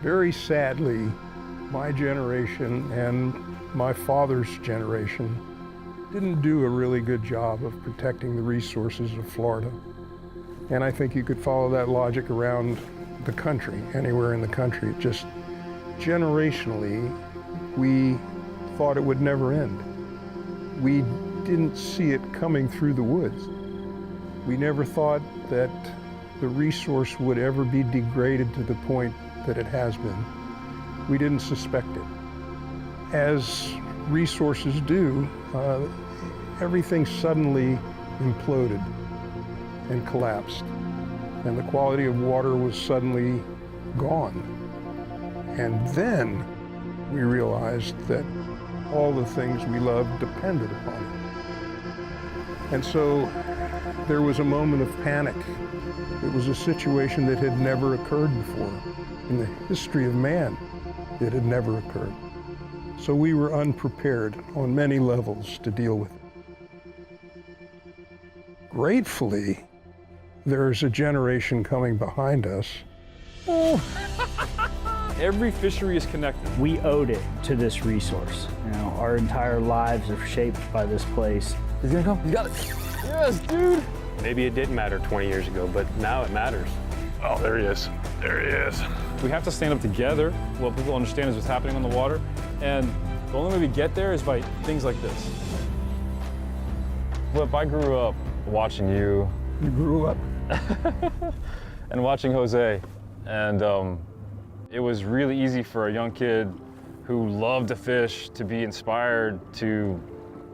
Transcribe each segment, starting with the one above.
Very sadly, my generation and my father's generation didn't do a really good job of protecting the resources of Florida. And I think you could follow that logic around the country, anywhere in the country. Just generationally, we thought it would never end. We didn't see it coming through the woods. We never thought that the resource would ever be degraded to the point that it has been. We didn't suspect it. As resources do, everything suddenly imploded and collapsed, and the quality of water was suddenly gone. And then we realized that all the things we loved depended upon it. And so there was a moment of panic. It was a situation that had never occurred before. In the history of man, it had never occurred. So we were unprepared on many levels to deal with it. Gratefully, there's a generation coming behind us. Every fishery is connected. We owed it to this resource. You know, our entire lives are shaped by this place. He's gonna come, you got it. Yes, dude. Maybe it didn't matter 20 years ago, but now it matters. Oh, there he is. There he is. We have to stand up together. What people understand is what's happening on the water. And the only way we get there is by things like this. Flip, I grew up watching you. You grew up. And watching Jose. And it was really easy for a young kid who loved to fish to be inspired to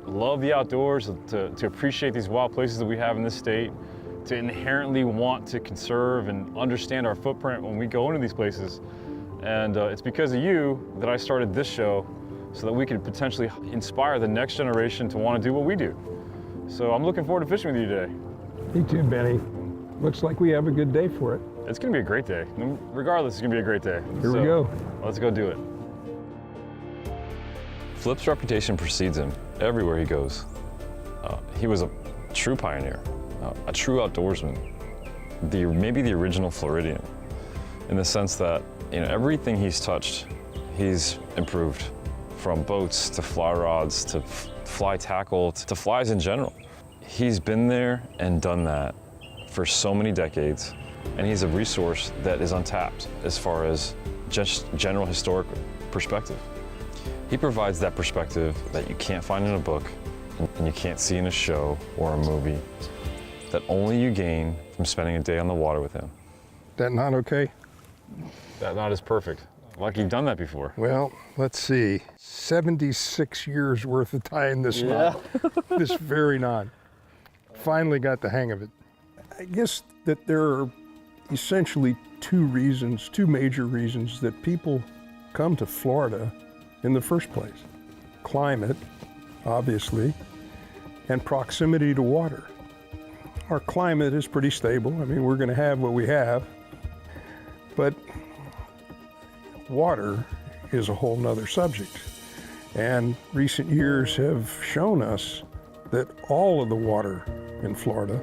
love the outdoors, to appreciate these wild places that we have in this state, to inherently want to conserve and understand our footprint when we go into these places. And it's because of you that I started this show so that we could potentially inspire the next generation to want to do what we do. So I'm looking forward to fishing with you today. Me too, Benny. Looks like we have a good day for it. It's gonna be a great day. Regardless, it's gonna be a great day. Here we go. Let's go do it. Flip's reputation precedes him everywhere he goes. He was a true pioneer, a true outdoorsman, maybe the original Floridian, in the sense that everything he's touched, he's improved, from boats to fly rods to fly tackle to flies in general. He's been there and done that for so many decades, and he's a resource that is untapped as far as just general historic perspective. He provides that perspective that you can't find in a book and you can't see in a show or a movie, that only you gain from spending a day on the water with him. That not okay? That knot is perfect. Like you've done that before. Well, let's see. 76 years worth of tying this knot. This very knot. Finally got the hang of it. I guess that there are essentially two major reasons that people come to Florida in the first place. Climate, obviously, and proximity to water. Our climate is pretty stable. I mean, we're going to have what we have, but water is a whole nother subject. And recent years have shown us that all of the water in Florida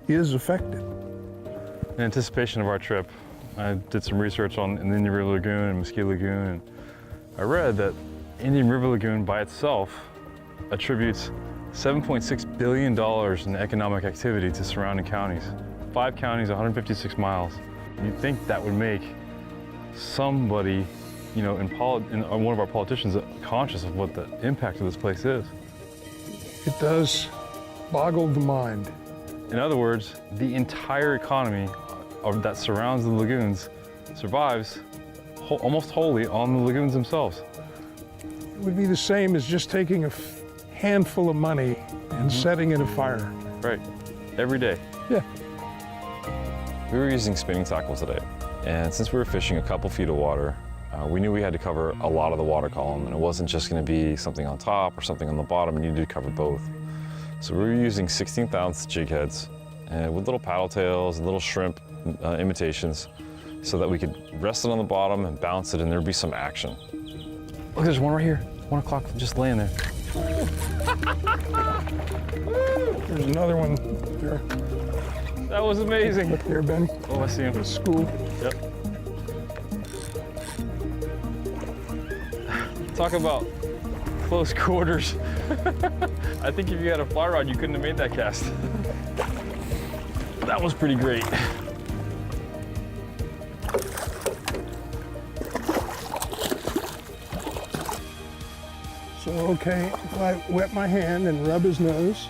is affected. In anticipation of our trip, I did some research on the Indian River Lagoon and Mosquito Lagoon, and I read that Indian River Lagoon by itself attributes $7.6 billion in economic activity to surrounding counties. 5 counties, 156 miles. You'd think that would make somebody, in one of our politicians conscious of what the impact of this place is. It does boggle the mind. In other words, the entire economy that surrounds the lagoons survives almost wholly on the lagoons themselves. It would be the same as just taking a handful of money and setting it afire. Right, every day. Yeah. We were using spinning tackle today, and since we were fishing a couple feet of water, we knew we had to cover a lot of the water column, and it wasn't just going to be something on top or something on the bottom. We needed to cover both. So we were using 16th ounce jig heads and with little paddle tails and little shrimp imitations so that we could rest it on the bottom and bounce it and there'd be some action. Look, there's one right here. 1 o'clock, just laying there. There's another one there. That was amazing. Look there, Benny. Oh, I see him. The school. Yep. Talk about close quarters. I think if you had a fly rod, you couldn't have made that cast. That was pretty great. So, okay, if I wet my hand and rub his nose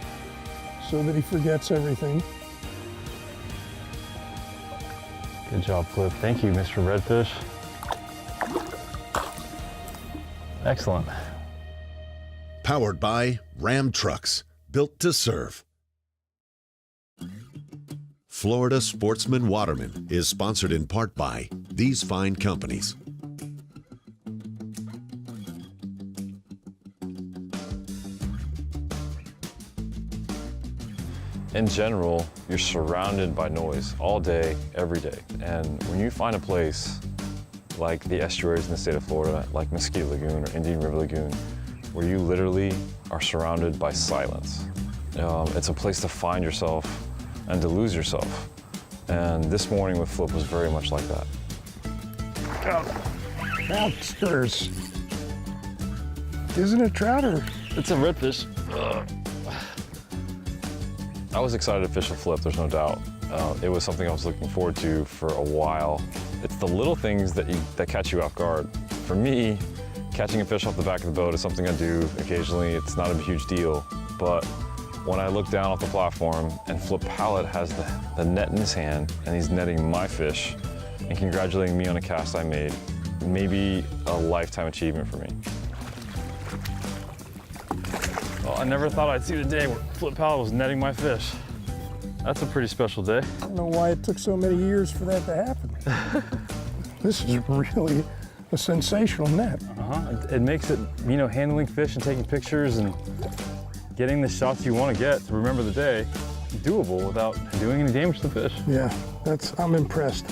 so that he forgets everything. Good job, Flip. Thank you, Mr. Redfish. Excellent. Powered by Ram Trucks, built to serve. Florida Sportsman Waterman is sponsored in part by these fine companies. In general, you're surrounded by noise all day, every day. And when you find a place like the estuaries in the state of Florida, like Mosquito Lagoon or Indian River Lagoon, where you literally are surrounded by silence, it's a place to find yourself and to lose yourself. And this morning with Flip was very much like that. Troutsters. Isn't it trout or? It's a redfish. I was excited to fish with Flip, there's no doubt. It was something I was looking forward to for a while. It's the little things that catch you off guard. For me, catching a fish off the back of the boat is something I do occasionally. It's not a huge deal. But when I look down off the platform and Flip Pallot has the net in his hand and he's netting my fish and congratulating me on a cast I made, maybe a lifetime achievement for me. Well, I never thought I'd see the day where Flip Pallot was netting my fish. That's a pretty special day. I don't know why it took so many years for that to happen. This is really a sensational net. It makes it, you know, handling fish and taking pictures and getting the shots you want to get to remember the day doable without doing any damage to the fish. Yeah, I'm impressed.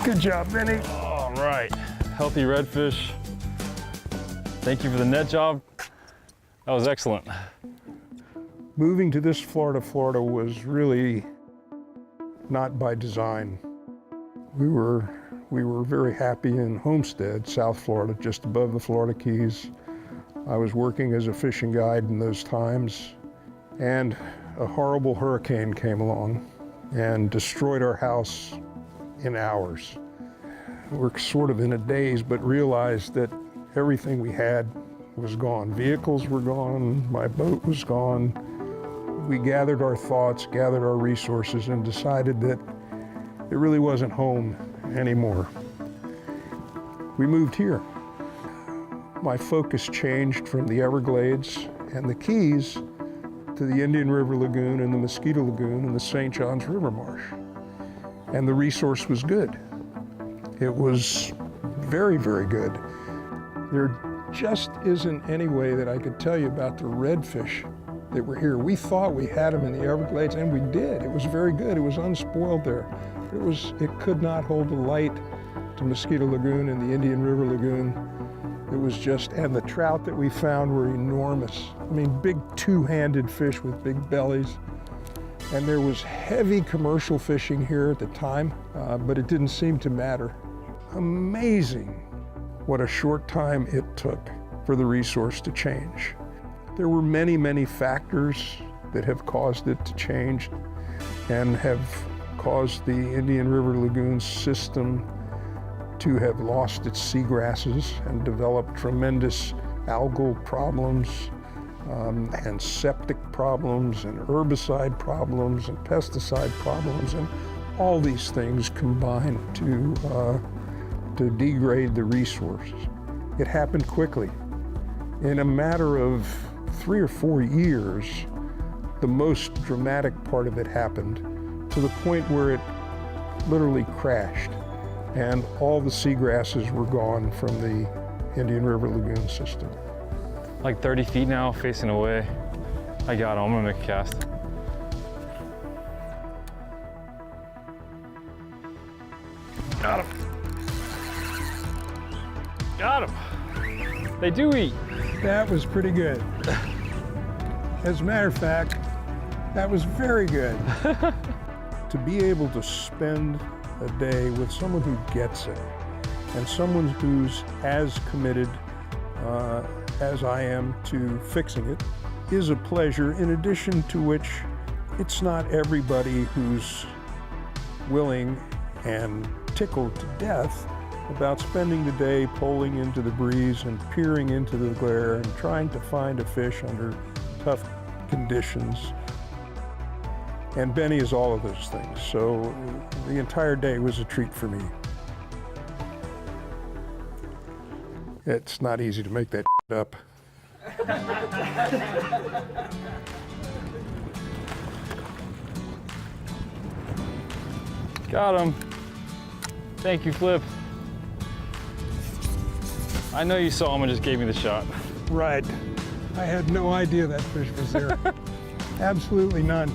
Good job, Benny. All right, healthy redfish. Thank you for the net job. That was excellent. Moving to this Florida was really not by design. We were very happy in Homestead, South Florida, just above the Florida Keys. I was working as a fishing guide in those times, and a horrible hurricane came along and destroyed our house in hours. We're sort of in a daze, but realized that everything we had was gone. Vehicles were gone, my boat was gone. We gathered our thoughts, gathered our resources, and decided that it really wasn't home anymore. We moved here. My focus changed from the Everglades and the Keys to the Indian River Lagoon and the Mosquito Lagoon and the St. Johns River Marsh. And the resource was good. It was very, very good. There just isn't any way that I could tell you about the redfish that were here. We thought we had them in the Everglades, and we did. It was very good. It was unspoiled there. It could not hold a light to Mosquito Lagoon and the Indian River Lagoon. It was just, and the trout that we found were enormous. I mean, big two-handed fish with big bellies. And there was heavy commercial fishing here at the time, but it didn't seem to matter. Amazing what a short time it took for the resource to change. There were many, many factors that have caused it to change and have caused the Indian River Lagoon system to have lost its seagrasses and developed tremendous algal problems and septic problems and herbicide problems and pesticide problems, and all these things combined to degrade the resources. It happened quickly. In a matter of 3 or 4 years, the most dramatic part of it happened to the point where it literally crashed, and all the seagrasses were gone from the Indian River Lagoon system. Like 30 feet now, facing away. I got him, I'm gonna make a cast. Got him. Got him. They do eat. That was pretty good. As a matter of fact, that was very good. To be able to spend a day with someone who gets it, and someone who's as committed as I am to fixing it, is a pleasure, in addition to which it's not everybody who's willing and tickled to death about spending the day poling into the breeze and peering into the glare and trying to find a fish under tough conditions. And Benny is all of those things, so the entire day was a treat for me. It's not easy to make that up. Got him. Thank you, Flip. I know you saw him and just gave me the shot. Right. I had no idea that fish was there. Absolutely none.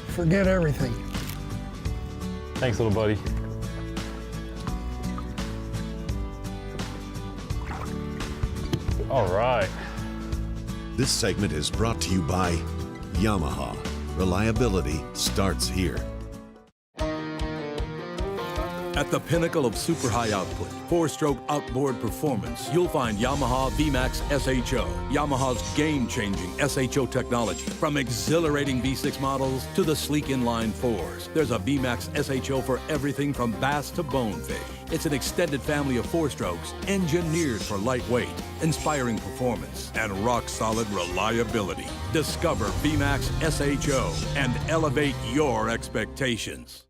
Forget everything. Thanks, little buddy. All right. This segment is brought to you by Yamaha. Reliability starts here. At the pinnacle of super high output, 4-stroke outboard performance, you'll find Yamaha VMAX SHO. Yamaha's game-changing SHO technology. From exhilarating V6 models to the sleek inline 4s, there's a VMAX SHO for everything from bass to bonefish. It's an extended family of 4-strokes engineered for lightweight, inspiring performance, and rock-solid reliability. Discover VMAX SHO and elevate your expectations.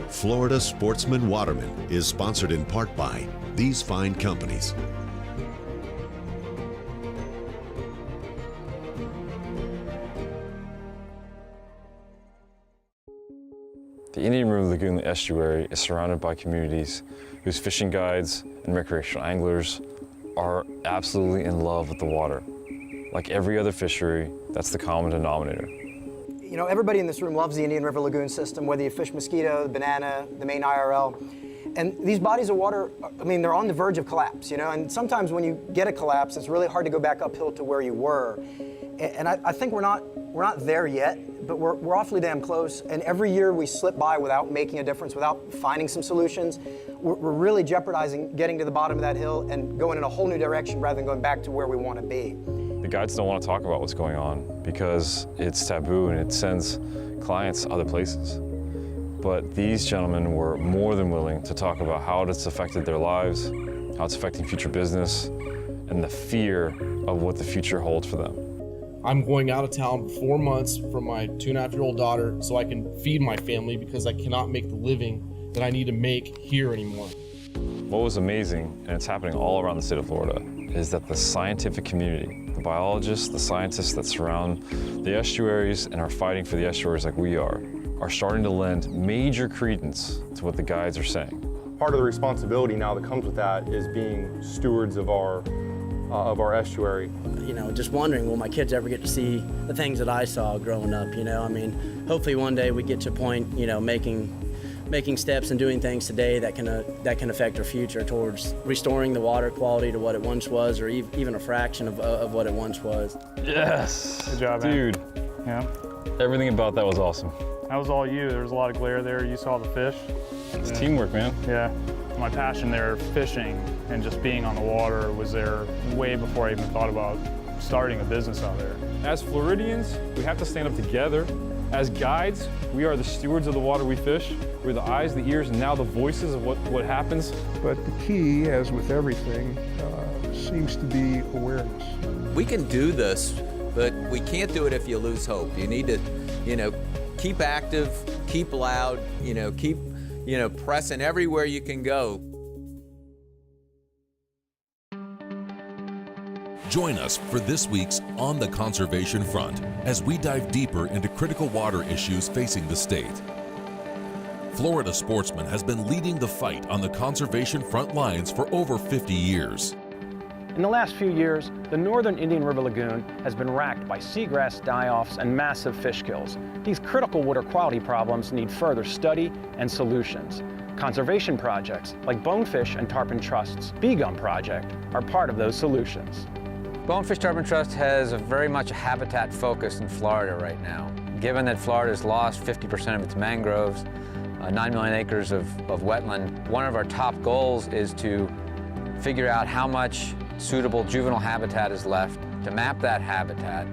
Florida Sportsman Waterman is sponsored in part by these fine companies. The Indian River Lagoon estuary is surrounded by communities whose fishing guides and recreational anglers are absolutely in love with the water. Like every other fishery, that's the common denominator. You know, everybody in this room loves the Indian River Lagoon system, whether you fish mosquito, banana, the main IRL. And these bodies of water, I mean, they're on the verge of collapse, you know, and sometimes when you get a collapse, it's really hard to go back uphill to where you were. And I think we're not there yet, but we're awfully damn close. And every year we slip by without making a difference, without finding some solutions. We're really jeopardizing getting to the bottom of that hill and going in a whole new direction rather than going back to where we want to be. The guides don't want to talk about what's going on because it's taboo and it sends clients other places. But these gentlemen were more than willing to talk about how it's affected their lives, how it's affecting future business, and the fear of what the future holds for them. I'm going out of town for 4 months from my 2.5-year-old daughter so I can feed my family because I cannot make the living that I need to make here anymore. What was amazing, and it's happening all around the state of Florida, is that the scientific community, the biologists, the scientists that surround the estuaries and are fighting for the estuaries like we are starting to lend major credence to what the guides are saying. Part of the responsibility now that comes with that is being stewards of our estuary. You know, just wondering, will my kids ever get to see the things that I saw growing up, you know? I mean, hopefully one day we get to a point, you know, making steps and doing things today that can affect our future towards restoring the water quality to what it once was, or even a fraction of what it once was. Yes! Good job, dude. Man. Yeah. Everything about that was awesome. That was all you. There was a lot of glare there. You saw the fish. It's teamwork, man. Yeah. My passion there, fishing and just being on the water, was there way before I even thought about starting a business out there. As Floridians, we have to stand up together. As guides, we are the stewards of the water we fish. We're the eyes, the ears, and now the voices of what happens. But the key, as with everything, seems to be awareness. We can do this, but we can't do it if you lose hope. You need to, you know, keep active, keep loud, you know, keep, you know, pressing everywhere you can go. Join us for this week's On the Conservation Front as we dive deeper into critical water issues facing the state. Florida Sportsman has been leading the fight on the conservation front lines for over 50 years. In the last few years, the Northern Indian River Lagoon has been racked by seagrass die-offs and massive fish kills. These critical water quality problems need further study and solutions. Conservation projects like Bonefish and Tarpon Trust's Bee Gum project are part of those solutions. Bonefish Tarpon Trust has very much a habitat focus in Florida right now. Given that Florida has lost 50% of its mangroves, 9 million acres of wetland. One of our top goals is to figure out how much suitable juvenile habitat is left, to map that habitat,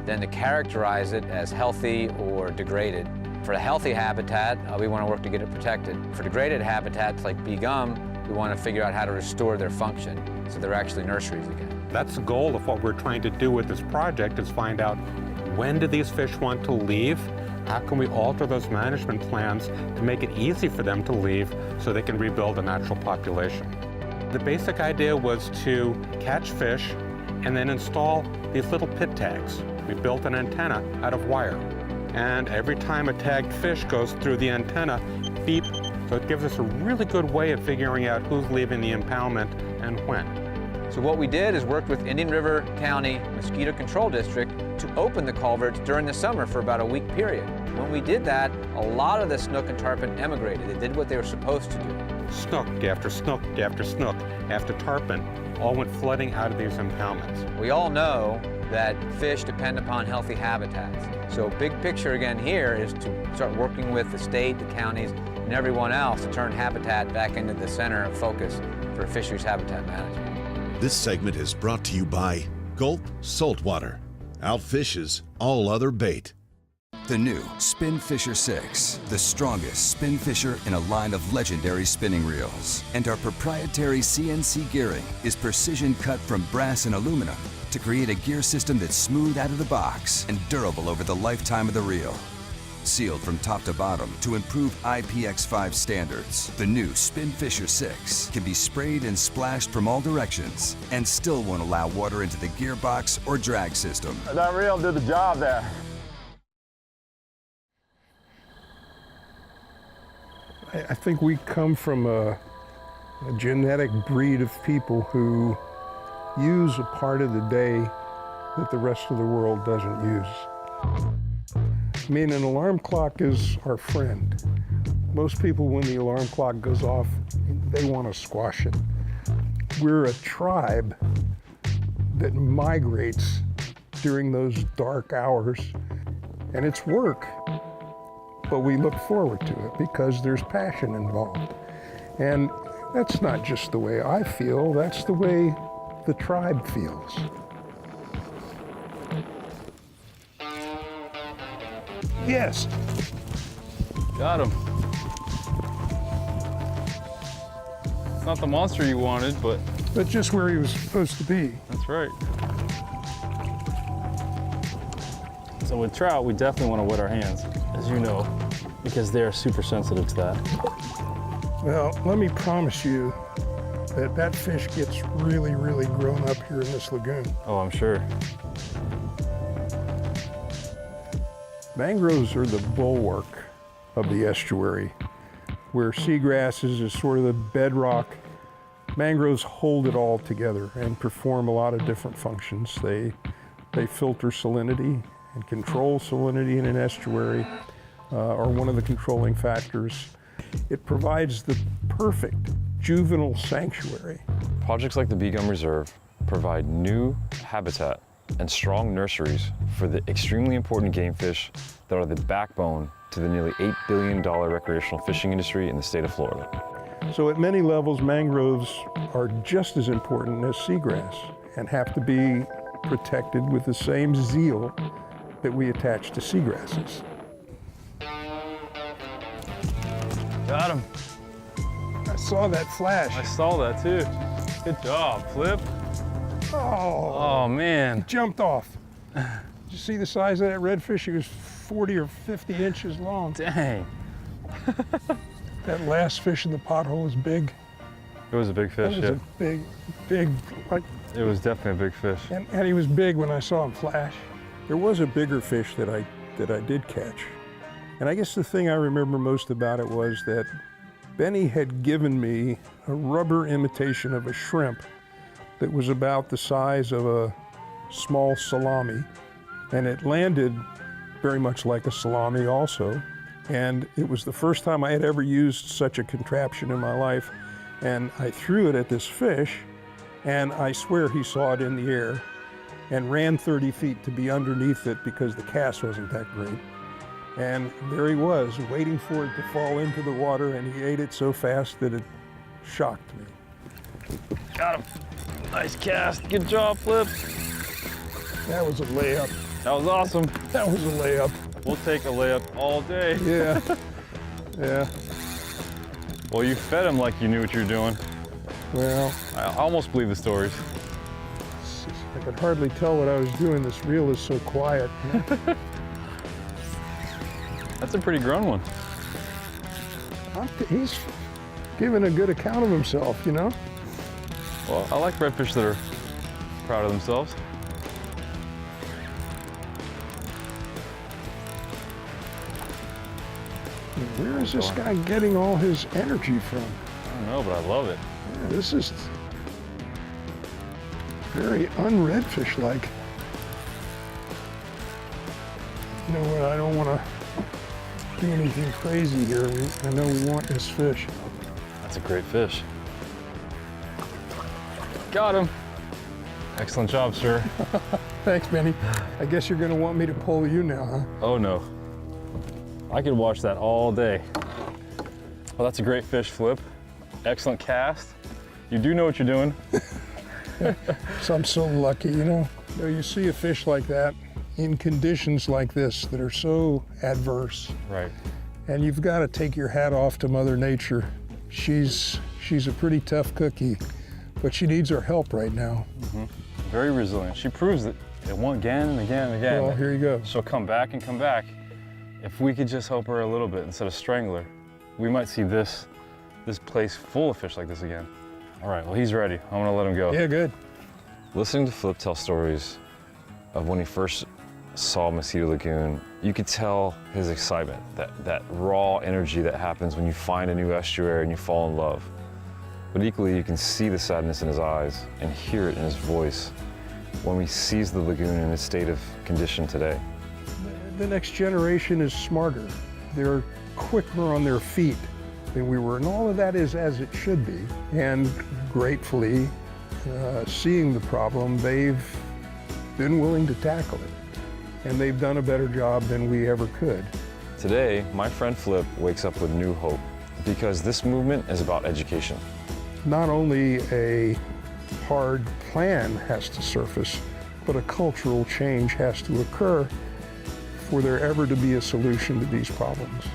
then to characterize it as healthy or degraded. For the healthy habitat, we want to work to get it protected. For degraded habitats like bee gum, we want to figure out how to restore their function so they're actually nurseries again. That's the goal of what we're trying to do with this project, is find out when do these fish want to leave? How can we alter those management plans to make it easy for them to leave so they can rebuild a natural population? The basic idea was to catch fish and then install these little pit tags. We built an antenna out of wire. And every time a tagged fish goes through the antenna, beep. So it gives us a really good way of figuring out who's leaving the impoundment and when. So what we did is worked with Indian River County Mosquito Control District to open the culverts during the summer for about a week period. When we did that, a lot of the snook and tarpon emigrated. They did what they were supposed to do. Snook after snook after snook after tarpon all went flooding out of these impoundments. We all know that fish depend upon healthy habitats. So big picture again here is to start working with the state, the counties, and everyone else to turn habitat back into the center of focus for fisheries habitat management. This segment is brought to you by Gulp Saltwater. Outfishes all other bait. The new Spin Fisher 6, the strongest spin fisher in a line of legendary spinning reels. And our proprietary CNC gearing is precision cut from brass and aluminum to create a gear system that's smooth out of the box and durable over the lifetime of the reel. Sealed from top to bottom to improve IPX5 standards, the new Spin Fisher 6 can be sprayed and splashed from all directions and still won't allow water into the gearbox or drag system. That reel did the job there. I think we come from a genetic breed of people who use a part of the day that the rest of the world doesn't use. I mean, an alarm clock is our friend. Most people, when the alarm clock goes off, they want to squash it. We're a tribe that migrates during those dark hours, and it's work. But we look forward to it because there's passion involved. And that's not just the way I feel, that's the way the tribe feels. Yes. Got him. It's not the monster you wanted, but just where he was supposed to be. That's right. So with trout, we definitely want to wet our hands, as you know, because they're super sensitive to that. Well, let me promise you that that fish gets really, really grown up here in this lagoon. Oh, I'm sure. Mangroves are the bulwark of the estuary, where seagrasses is sort of the bedrock. Mangroves hold it all together and perform a lot of different functions. They filter salinity and control salinity in an estuary, are one of the controlling factors. It provides the perfect juvenile sanctuary. Projects like the Bee Gum Reserve provide new habitat and strong nurseries for the extremely important game fish that are the backbone to the nearly $8 billion recreational fishing industry in the state of Florida. So at many levels, mangroves are just as important as seagrass and have to be protected with the same zeal that we attach to seagrasses. Got him. I saw that flash. I saw that too. Good job, Flip. Oh man. He jumped off. Did you see the size of that redfish? He was 40 or 50 inches long. Dang. That last fish in the pothole was big. It was a big fish, It was a big, like. It was definitely a big fish. And he was big when I saw him flash. There was a bigger fish that I did catch. And I guess the thing I remember most about it was that Benny had given me a rubber imitation of a shrimp that was about the size of a small salami. And it landed very much like a salami also. And it was the first time I had ever used such a contraption in my life. And I threw it at this fish, and I swear he saw it in the air and ran 30 feet to be underneath it because the cast wasn't that great. And there he was, waiting for it to fall into the water, and he ate it so fast that it shocked me. Got him. Nice cast. Good job, Flip. That was a layup. That was awesome. That was a layup. We'll take a layup all day. Yeah. Yeah. Well, you fed him like you knew what you were doing. Well, I almost believe the stories. I could hardly tell what I was doing. This reel is so quiet. That's a pretty grown one. He's giving a good account of himself, you know? Well, I like redfish that are proud of themselves. Where is this guy getting all his energy from? I don't know, but I love it. Yeah, this is very un-redfish-like. You know what, I don't want to do anything crazy here. I know we want this fish. That's a great fish. Got him. Excellent job, sir. Thanks, Benny. I guess you're going to want me to pull you now, huh? Oh, no. I could watch that all day. Well, that's a great fish, Flip. Excellent cast. You do know what you're doing. So I'm so lucky, you know? You see a fish like that in conditions like this that are so adverse. Right. And you've got to take your hat off to Mother Nature. She's a pretty tough cookie, but she needs our help right now. Mm-hmm. Very resilient. She proves it again and again and again. Well, here you go. She'll come back and come back. If we could just help her a little bit instead of strangle her, we might see this place full of fish like this again. All right, well, he's ready. I'm gonna let him go. Yeah, good. Listening to Flip tell stories of when he first saw Mosquito Lagoon, you could tell his excitement, that raw energy that happens when you find a new estuary and you fall in love. But equally, you can see the sadness in his eyes and hear it in his voice when he sees the lagoon in its state of condition today. The next generation is smarter. They're quicker on their feet than we were, and all of that is as it should be. And gratefully, seeing the problem, they've been willing to tackle it. And they've done a better job than we ever could. Today, my friend Flip wakes up with new hope because this movement is about education. Not only a hard plan has to surface, but a cultural change has to occur for there ever to be a solution to these problems.